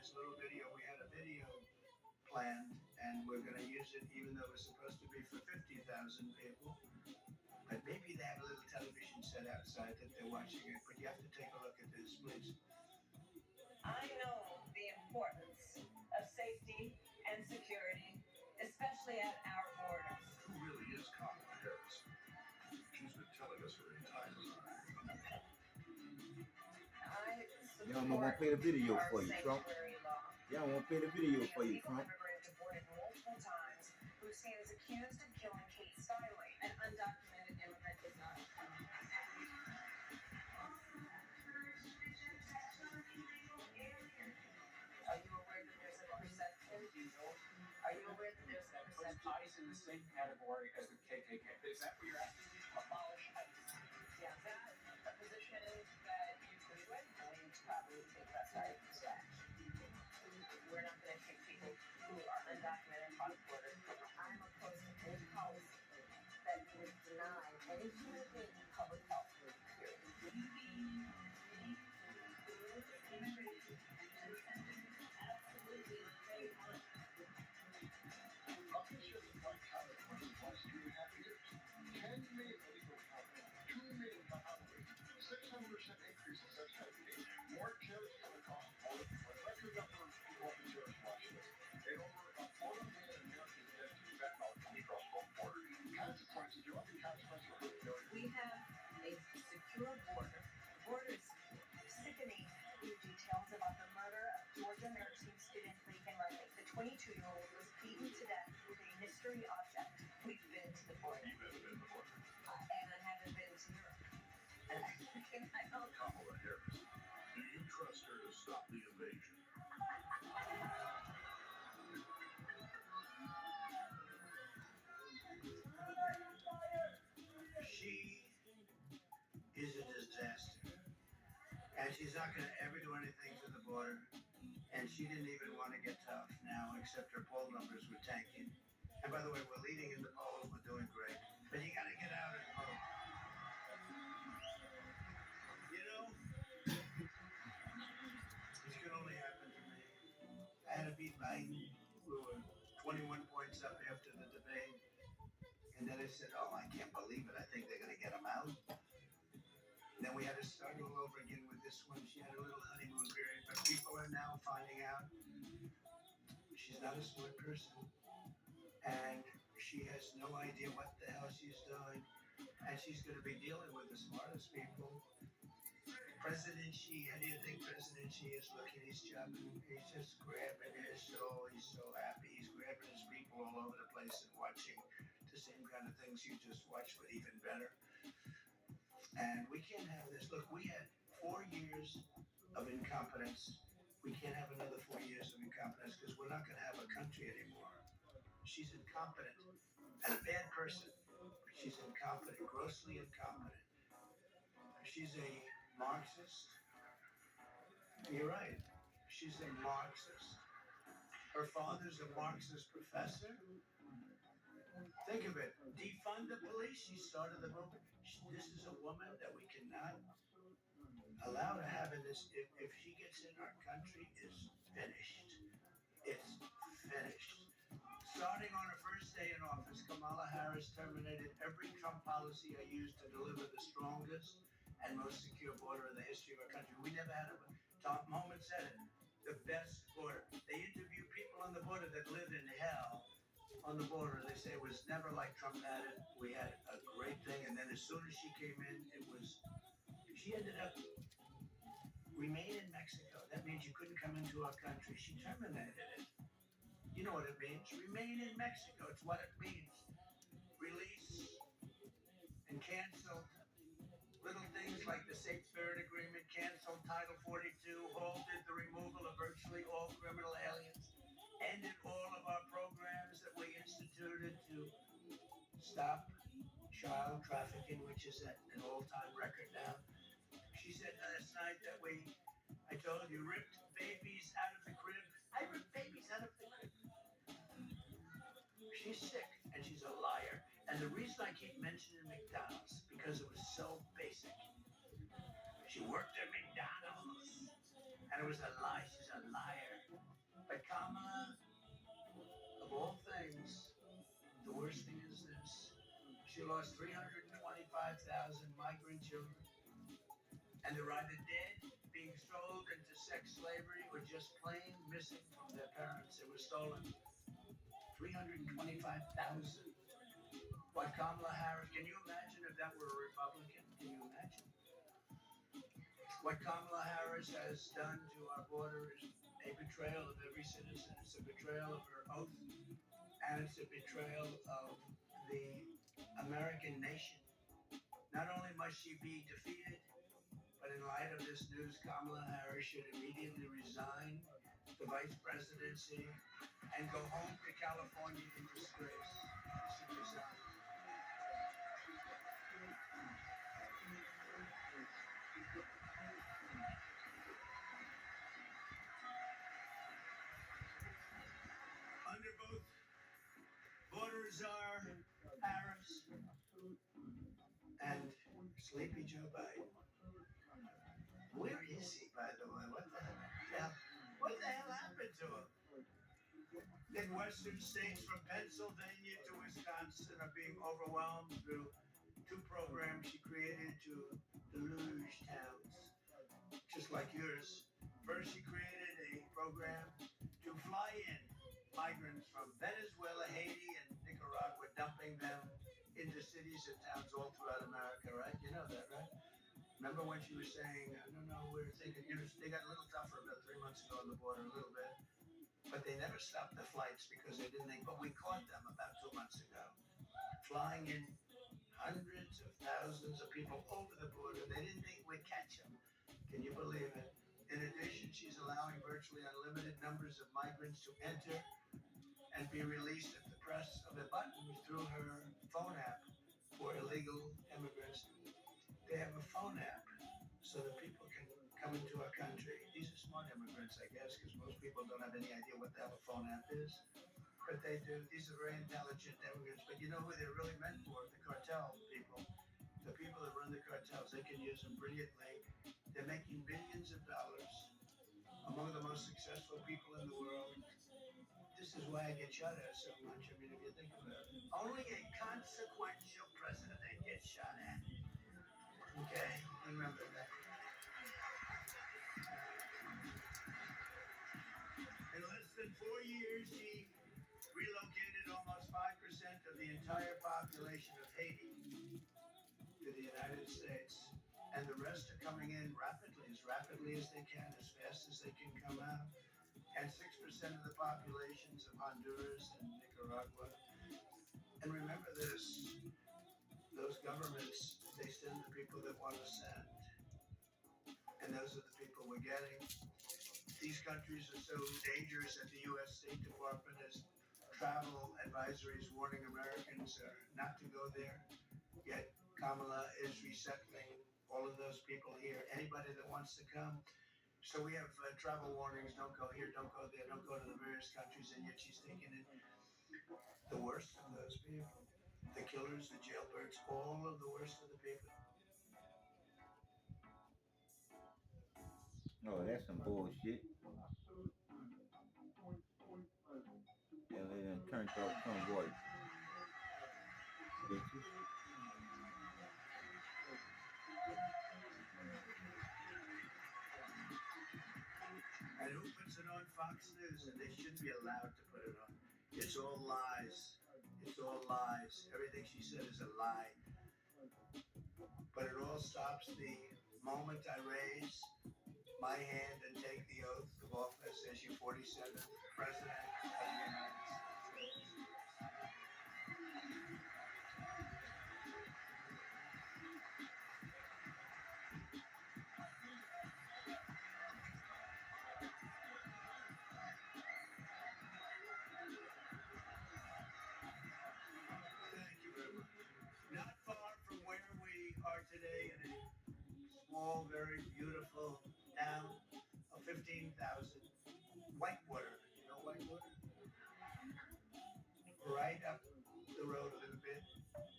this little video. We had a video planned, and we're going to use it, even though it's supposed to be for 50,000 people. But maybe they have a little television set outside that they're watching it. But you have to take a look at this, please. I know the importance of safety and security, especially at our borders. Who really is Kamala Harris? She's been telling us her entire life. Y'all don't want to play the video for you, Trump. Y'all want to play the video for you, Trump. Multiple times, Hussein is accused of killing Kate Steinle, an undocumented immigrant is not. Are you aware that there's a perception? Are you aware that there's a perception? Puts ICE in the same category as the KKK. Is that what you're asking me? Abolish ICE. Yeah, that's a position that you agree with. We probably take that side of the stack. We're not going to take people who are undocumented on the border. I'm opposed to any policy that would deny any human being public health care. Absolutely. Officials like California last 2.5 years. 10 million illegal coming, 2 million Bahama's, 600% increase in sex trafficking, more terrorists coming across the border, a record number of people on the terrorist watch list, and over a quarter million Americans dead to fentanyl coming across both borders. Consequences, you want the consequences of millions. We have a secure border. Borders sickening new details about the murder of Georgia nursing student Regan Riley. The 22-year-old was beaten to death with a mystery object. We've been to the border. You've never been to the border. And I haven't been to Europe. And I don't. Kamala Harris, do you trust her to stop the invasion? She is a disaster. And she's not going to ever do anything to the border. And she didn't even want to get tough now, except her poll numbers were tanking. And by the way, we're leading in the polls. We're doing great. But you got to get out and vote. You know, this could only happen to me. I had to beat Biden. We were 21 points up after the debate. And then I said, oh, I can't believe it. I think they're going to get him out. And then we had to start all over again with this one. She had a little honeymoon period. But people are now finding out she's not a smart person. And she has no idea what the hell she's doing. And she's going to be dealing with the smartest people. President Xi, how do you think President Xi is looking? He's jumping. He's just grabbing his soul. He's so happy. He's grabbing his people all over the place and watching the same kind of things you just watched, but even better. And we can't have this. Look, we had 4 years of incompetence. We can't have another 4 years of incompetence because we're not going to have a country anymore. She's incompetent and a bad person. She's incompetent, grossly incompetent. She's a Marxist. You're right. She's a Marxist. Her father's a Marxist professor. Think of it. Defund the police. She started the movement. This is a woman that we cannot allow to have in this. If she gets in our country, it's finished. It's finished. Starting on her first day in office, Kamala Harris terminated every Trump policy I used to deliver the strongest and most secure border in the history of our country. We never had a moment said it. The best border. They interview people on the border that lived in hell on the border. They say it was never like Trump had it. We had a great thing. And then as soon as she came in, she ended up remain in Mexico. That means you couldn't come into our country. She terminated it. You know what it means. Remain in Mexico. It's what it means. Release and cancel little things like the Safe Spirit Agreement, canceled Title 42, halted the removal of virtually all criminal aliens, ended all of our programs that we instituted to stop child trafficking, which is at an all-time record now. She said last night that I told you, ripped babies out of the crib. I ripped babies out of the crib. She's sick, and she's a liar. And the reason I keep mentioning McDonald's, because it was so basic. She worked at McDonald's, and it was a lie. She's a liar. But Kamala, of all things, the worst thing is this. She lost 325,000 migrant children, and they're either dead, being sold into sex slavery, or just plain missing from their parents. They were stolen. 325,000. What Kamala Harris, can you imagine if that were a Republican? Can you imagine? What Kamala Harris has done to our border is a betrayal of every citizen. It's a betrayal of her oath, and it's a betrayal of the American nation. Not only must she be defeated, but in light of this news, Kamala Harris should immediately resign the vice presidency and go home to California in disgrace. She should resign. Under both border czar Harris and Sleepy Joe Biden. Where is he, by the way? What the hell happened to him? Midwestern states from Pennsylvania to Wisconsin are being overwhelmed through two programs she created to deluge towns, just like yours. First, she created a program to fly in migrants from Venezuela, Haiti, and Nicaragua, dumping them into cities and towns all throughout America, right? You know that, right? Remember when she was saying, no, we're thinking, they got a little tougher about 3 months ago on the border, a little bit. But they never stopped the flights because they didn't think, but we caught them about 2 months ago, flying in hundreds of thousands of people over the border. They didn't think we'd catch them. Can you believe it? In addition, she's allowing virtually unlimited numbers of migrants to enter and be released at the press of a button through her phone app for illegal immigrants. They have a phone app so that people can come into our country. These are smart immigrants, I guess, because most people don't have any idea what the hell a phone app is. But they do. These are very intelligent immigrants. But you know who they're really meant for? The cartel people. The people that run the cartels. They can use them brilliantly. They're making billions of dollars. Among the most successful people in the world. This is why I get shot at so much. I mean, if you think about it. Only a consequential president gets shot at. Okay? Remember that. In less than 4 years, she relocated almost 5% of the entire population of Haiti to the United States. And the rest are coming in rapidly as they can, as fast as they can come out. And 6% of the populations of Honduras and Nicaragua. And remember this, those governments, they send the people that want to send. And those are the people we're getting. These countries are so dangerous that the U.S. State Department has travel advisories warning Americans not to go there. Yet Kamala is resettling all of those people here. Anybody that wants to come. So we have travel warnings, don't go here, don't go there, don't go to the various countries, and yet she's taking in the worst of those people. The killers, the jailbirds, all of the worst of the people. Oh, that's some bullshit. Yeah, they done turned off some voice. Bitches. And who puts it on Fox News? And they shouldn't be allowed to put it on. It's all lies. It's all lies. Everything she said is a lie. But it all stops the moment I raise my hand and take the oath of office as your 47th President of the United States. Thank you very much. Not far from where we are today in a small, very beautiful town of 15,000. Whitewater. You know Whitewater? Right up the road a little bit.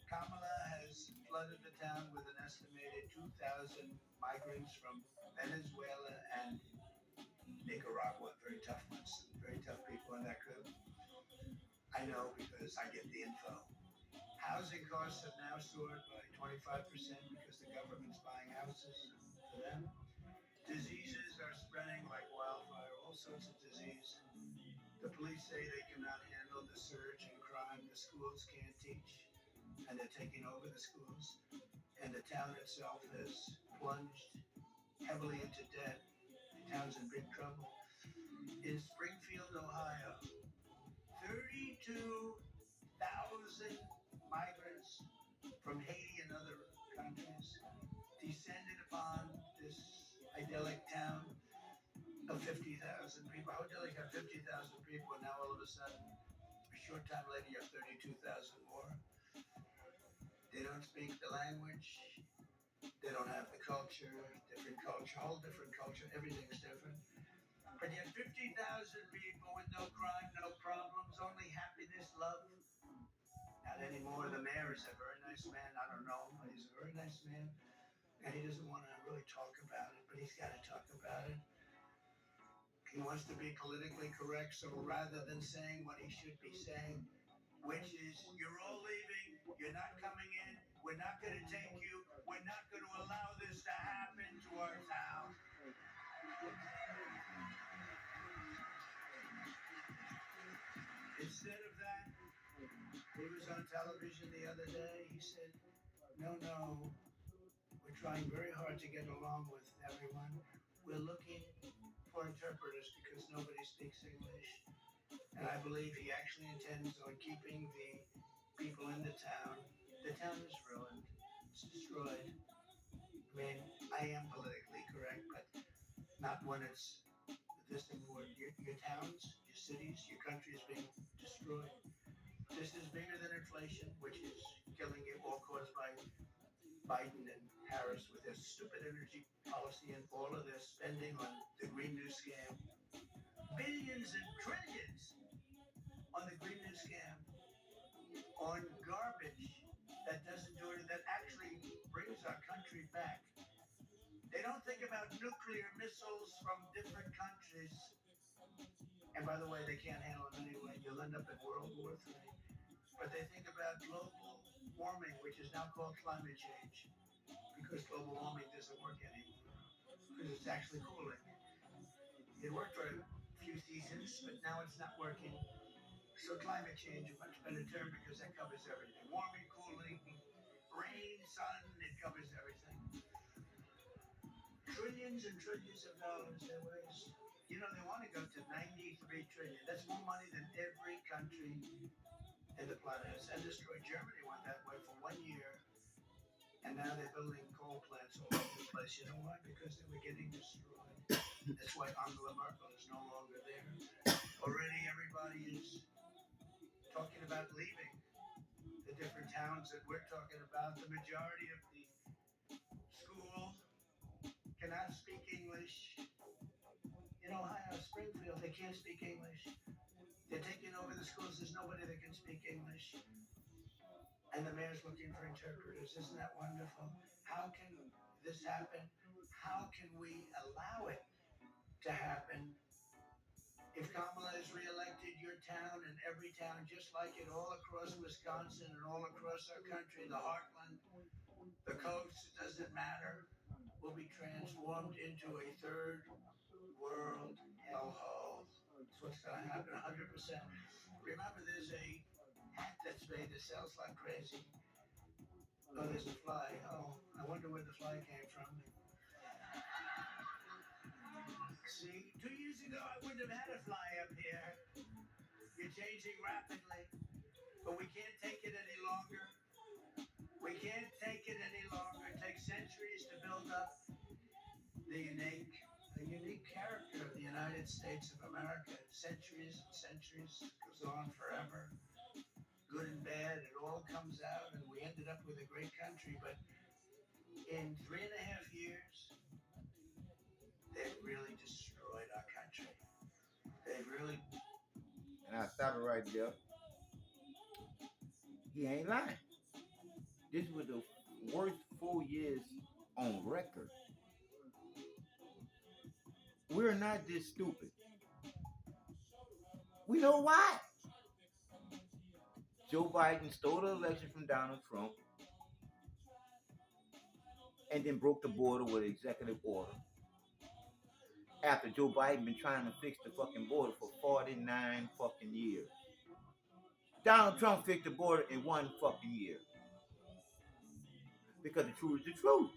Kamala has flooded the town with an estimated 2,000 migrants from Venezuela and Nicaragua, very tough ones, very tough people in that group. I know because I get the info. Housing costs have now soared by 25% because the government's buying houses for them. Diseases are spreading like wildfire, all sorts of disease. The police say they cannot handle the surge in crime. The schools can't teach, and they're taking over the schools. And the town itself has plunged heavily into debt. The town's in big trouble. In Springfield, Ohio, 32,000 migrants from Haiti and other countries descended upon this idyllic town of 50,000 people. How idyllic have 50,000 people, and now all of a sudden, a short time later, you have 32,000 more. They don't speak the language. They don't have the culture, whole different culture. Everything is different. But you have 50,000 people with no crime, no problems, only happiness, love. Not anymore. The mayor is a very nice man. I don't know, but he's a very nice man. And he doesn't want to really talk about it, but he's got to talk about it. He wants to be politically correct, so rather than saying what he should be saying, which is, you're all leaving, you're not coming in, we're not going to take you, we're not going to allow this to happen to our town. Instead of that, he was on television the other day. He said, no, we're trying very hard to get along with everyone. We're looking for interpreters because nobody speaks English. And I believe he actually intends on keeping the people in the town. The town is ruined. It's destroyed. I mean, I am politically correct, but not when it's this important. Your towns, your cities, your country is being destroyed. This is bigger than inflation, which is killing you, all caused by Biden and Harris with their stupid energy policy and all of their spending on the Green New Scam. Billions and trillions on the Green New Scam, on garbage that doesn't do it, that actually brings our country back. They don't think about nuclear missiles from different countries. And by the way, they can't handle them anyway. You'll end up in World War III. But they think about global warming, which is now called climate change, because global warming doesn't work anymore, because it's actually cooling. It worked for a few seasons, but now it's not working. So climate change, a much better term because that covers everything. Warming, cooling, rain, sun, it covers everything. Trillions and trillions of dollars they waste. You know, they want to go to 93 trillion. That's more money than every country in the planet has. And destroyed. Germany went that way for 1 year. And now they're building coal plants all over the place. You know why? Because they were getting destroyed. That's why Angela Merkel is no longer there. Already everybody is talking about leaving the different towns that we're talking about. The majority of the schools cannot speak English. In Ohio, Springfield, they can't speak English. They're taking over the schools. There's nobody that can speak English. And the mayor's looking for interpreters. Isn't that wonderful? How can this happen? How can we allow it to happen? If Kamala is reelected, your town and every town, just like it all across Wisconsin and all across our country, the heartland, the coast, it doesn't matter, will be transformed into a third world hellhole. That's what's going to happen 100%. Remember, there's a hat that's made that sells like crazy. Oh, there's a fly. Oh, I wonder where the fly came from. See, 2 years ago, I wouldn't have had a fly up here. You're changing rapidly, but we can't take it any longer. We can't take it any longer. It takes centuries to build up the unique character of the United States of America. Centuries and centuries, goes on forever. Good and bad, it all comes out, and we ended up with a great country. But in 3.5 years, they've really destroyed our country. They've really. And I stop it right there. He ain't lying. This was the worst 4 years on record We're not this stupid. We know why. Joe Biden stole the election from Donald Trump and then broke the border with an executive order. After Joe Biden been trying to fix the fucking border for 49 fucking years. Donald Trump fixed the border in 1 fucking year. Because the truth is the truth.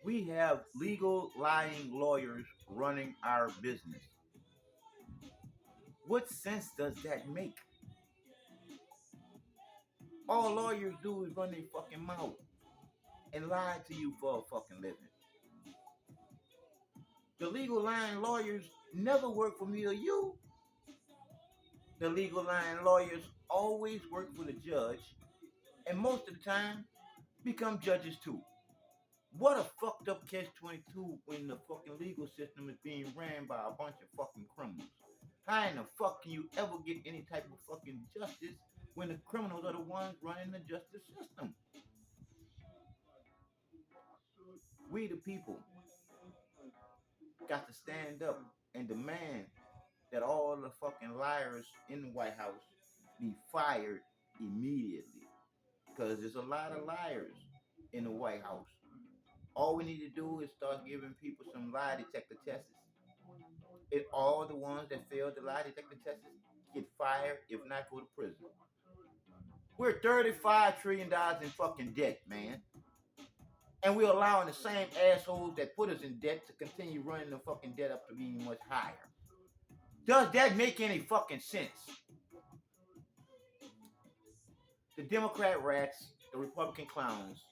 We have legal lying lawyers running our business. What sense does that make? All lawyers do is run their fucking mouth and lie to you for a fucking living. The legal line lawyers never work for me or you. The legal line lawyers always work for the judge, and most of the time become judges too. What a fucked up catch-22 when the fucking legal system is being ran by a bunch of fucking criminals. How in the fuck can you ever get any type of fucking justice when the criminals are the ones running the justice system? We the people got to stand up and demand that all the fucking liars in the White House be fired immediately. Because there's a lot of liars in the White House. All we need to do is start giving people some lie detector tests. And all the ones that fail the lie detector tests get fired, if not go to prison. We're $35 trillion in fucking debt, man. And we're allowing the same assholes that put us in debt to continue running the fucking debt up to being much higher. Does that make any fucking sense? The Democrat rats, the Republican clowns,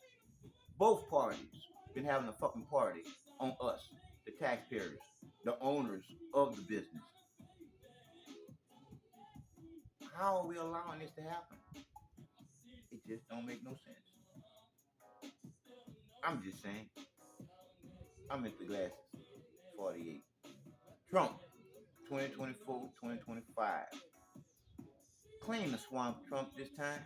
both parties been having a fucking party on us, the taxpayers, the owners of the business. How are we allowing this to happen? It just don't make no sense. I'm just saying. I'm Mr. Glasses, 48. Trump, 2024, 2025. Claim the swamp Trump this time.